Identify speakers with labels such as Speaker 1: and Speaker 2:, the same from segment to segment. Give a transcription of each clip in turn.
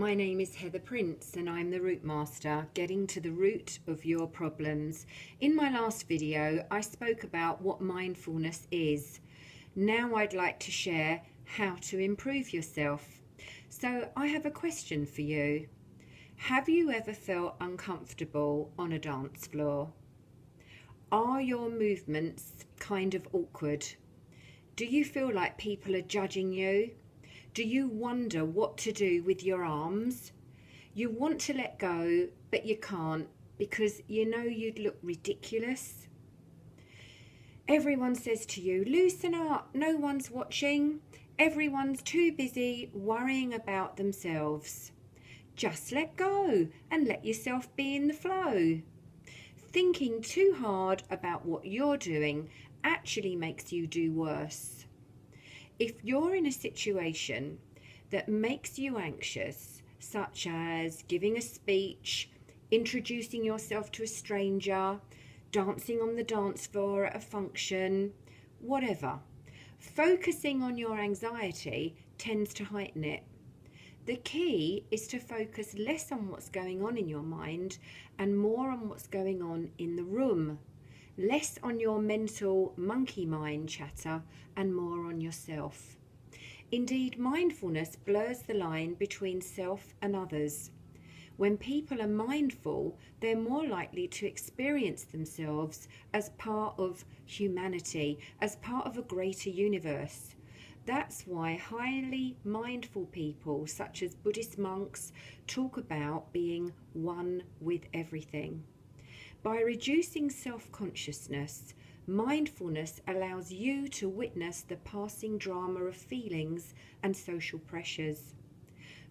Speaker 1: My name is Heather Prince and I'm the Rootmaster, getting to the root of your problems. In my last video, I spoke about what mindfulness is. Now I'd like to share how to improve yourself. So I have a question for you. Have you ever felt uncomfortable on a dance floor? Are your movements kind of awkward? Do you feel like people are judging you? Do you wonder what to do with your arms? You want to let go, but you can't because you know you'd look ridiculous. Everyone says to you, loosen up, no one's watching. Everyone's too busy worrying about themselves. Just let go and let yourself be in the flow. Thinking too hard about what you're doing actually makes you do worse. If you're in a situation that makes you anxious, such as giving a speech, introducing yourself to a stranger, dancing on the dance floor at a function, whatever, focusing on your anxiety tends to heighten it. The key is to focus less on what's going on in your mind and more on what's going on in the room. Less on your mental monkey mind chatter and more on yourself. Indeed, mindfulness blurs the line between self and others. When people are mindful, they're more likely to experience themselves as part of humanity, as part of a greater universe. That's why highly mindful people, such as Buddhist monks, talk about being one with everything. By reducing self-consciousness, mindfulness allows you to witness the passing drama of feelings and social pressures.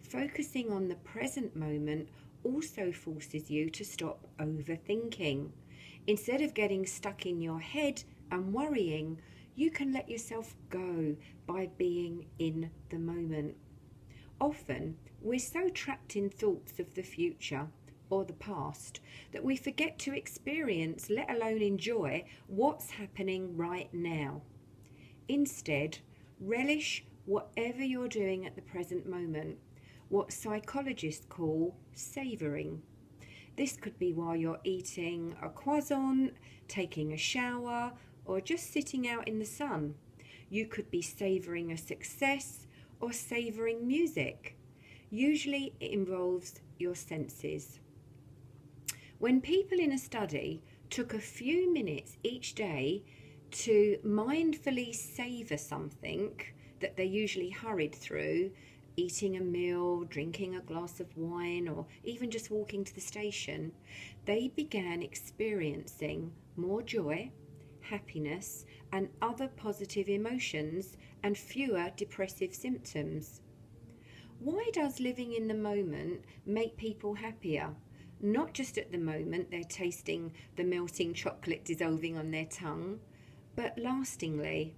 Speaker 1: Focusing on the present moment also forces you to stop overthinking. Instead of getting stuck in your head and worrying, you can let yourself go by being in the moment. Often, we're so trapped in thoughts of the future or the past that we forget to experience, let alone enjoy, what's happening right now. Instead, relish whatever you're doing at the present moment, what psychologists call savouring. This could be while you're eating a croissant, taking a shower, or just sitting out in the sun. You could be savouring a success or savouring music. Usually it involves your senses. When people in a study took a few minutes each day to mindfully savour something that they usually hurried through, eating a meal, drinking a glass of wine, or even just walking to the station, they began experiencing more joy, happiness, and other positive emotions and fewer depressive symptoms. Why does living in the moment make people happier? Not just at the moment they're tasting the melting chocolate dissolving on their tongue, but lastingly.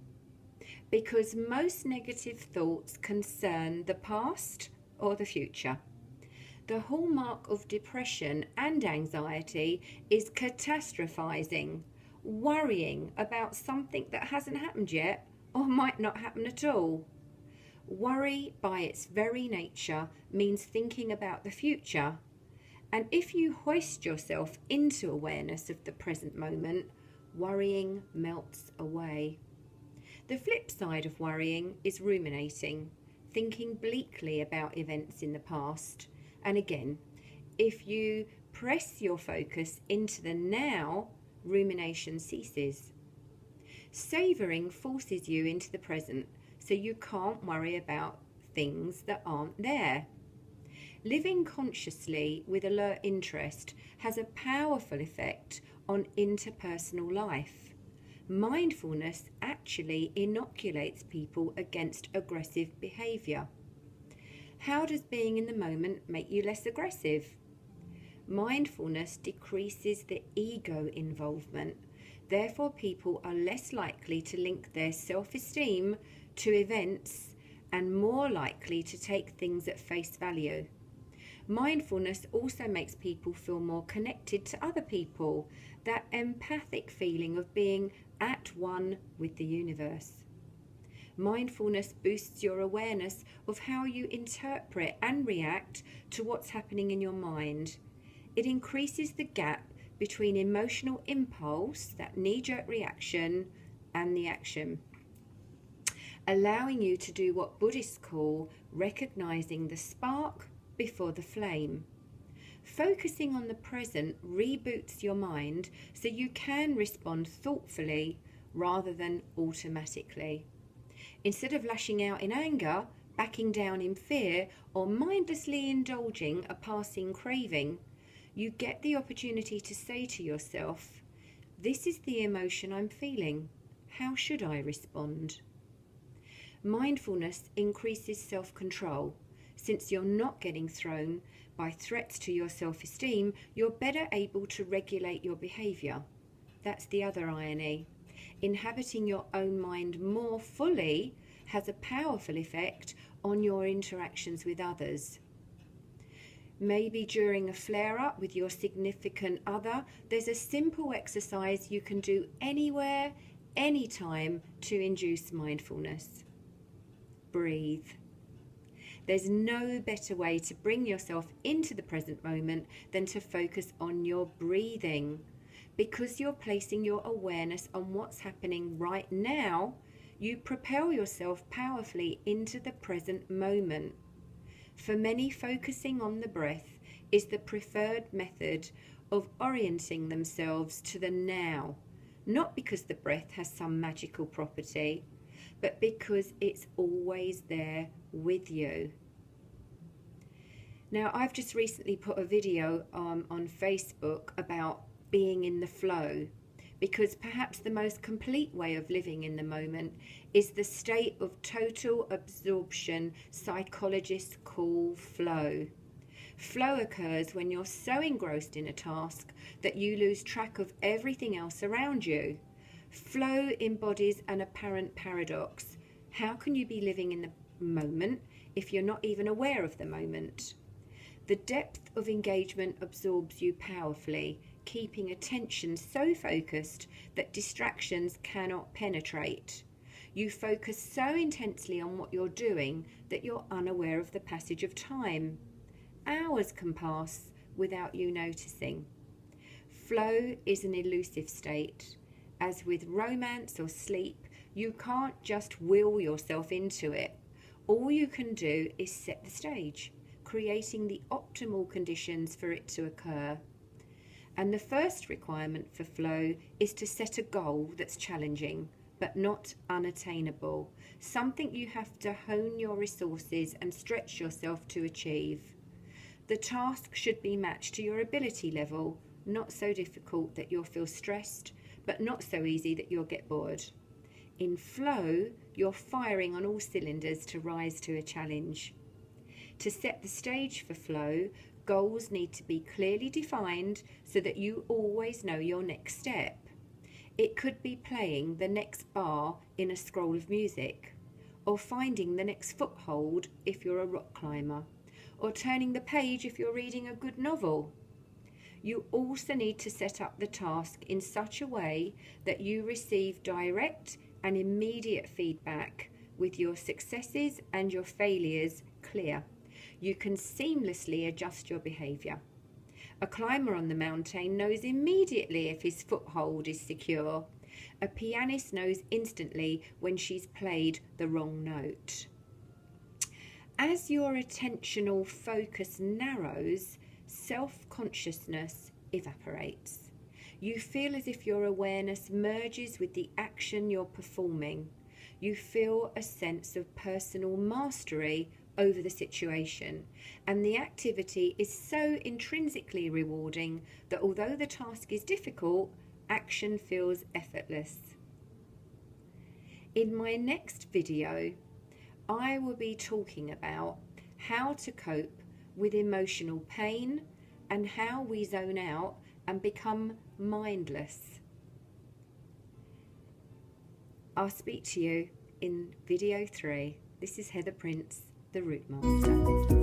Speaker 1: Because most negative thoughts concern the past or the future. The hallmark of depression and anxiety is catastrophizing, worrying about something that hasn't happened yet or might not happen at all. Worry, by its very nature, means thinking about the future. And if you hoist yourself into awareness of the present moment, worrying melts away. The flip side of worrying is ruminating, thinking bleakly about events in the past. And again, if you press your focus into the now, rumination ceases. Savouring forces you into the present, so you can't worry about things that aren't there. Living consciously with alert interest has a powerful effect on interpersonal life. Mindfulness actually inoculates people against aggressive behaviour. How does being in the moment make you less aggressive? Mindfulness decreases the ego involvement. Therefore, people are less likely to link their self-esteem to events and more likely to take things at face value. Mindfulness also makes people feel more connected to other people, that empathic feeling of being at one with the universe. Mindfulness boosts your awareness of how you interpret and react to what's happening in your mind. It increases the gap between emotional impulse, that knee-jerk reaction, and the action, allowing you to do what Buddhists call recognizing the spark before the flame. Focusing on the present reboots your mind so you can respond thoughtfully rather than automatically. Instead of lashing out in anger, backing down in fear, or mindlessly indulging a passing craving, you get the opportunity to say to yourself, "This is the emotion I'm feeling. How should I respond?" Mindfulness increases self-control. Since you're not getting thrown by threats to your self-esteem, you're better able to regulate your behaviour. That's the other irony. Inhabiting your own mind more fully has a powerful effect on your interactions with others. Maybe during a flare-up with your significant other, there's a simple exercise you can do anywhere, anytime to induce mindfulness. Breathe. There's no better way to bring yourself into the present moment than to focus on your breathing. Because you're placing your awareness on what's happening right now, you propel yourself powerfully into the present moment. For many, focusing on the breath is the preferred method of orienting themselves to the now, not because the breath has some magical property, but because it's always there with you. Now, I've just recently put a video on Facebook about being in the flow, because perhaps the most complete way of living in the moment is the state of total absorption psychologists call flow. Flow occurs when you're so engrossed in a task that you lose track of everything else around you. Flow embodies an apparent paradox. How can you be living in the moment if you're not even aware of the moment? The depth of engagement absorbs you powerfully, keeping attention so focused that distractions cannot penetrate. You focus so intensely on what you're doing that you're unaware of the passage of time. Hours can pass without you noticing. Flow is an elusive state. As with romance or sleep, you can't just will yourself into it. All you can do is set the stage, creating the optimal conditions for it to occur. And the first requirement for flow is to set a goal that's challenging, but not unattainable, something you have to hone your resources and stretch yourself to achieve. The task should be matched to your ability level, not so difficult that you'll feel stressed, but not so easy that you'll get bored. In flow, you're firing on all cylinders to rise to a challenge. To set the stage for flow, goals need to be clearly defined so that you always know your next step. It could be playing the next bar in a scroll of music, or finding the next foothold if you're a rock climber, or turning the page if you're reading a good novel. You also need to set up the task in such a way that you receive direct and immediate feedback, with your successes and your failures clear. You can seamlessly adjust your behaviour. A climber on the mountain knows immediately if his foothold is secure. A pianist knows instantly when she's played the wrong note. As your attentional focus narrows, self-consciousness evaporates. You feel as if your awareness merges with the action you're performing. You feel a sense of personal mastery over the situation, and the activity is so intrinsically rewarding that although the task is difficult, action feels effortless. In my next video, I will be talking about how to cope with emotional pain and how we zone out and become mindless. I'll speak to you in video 3. This is Heather Prince, the Rootmaster.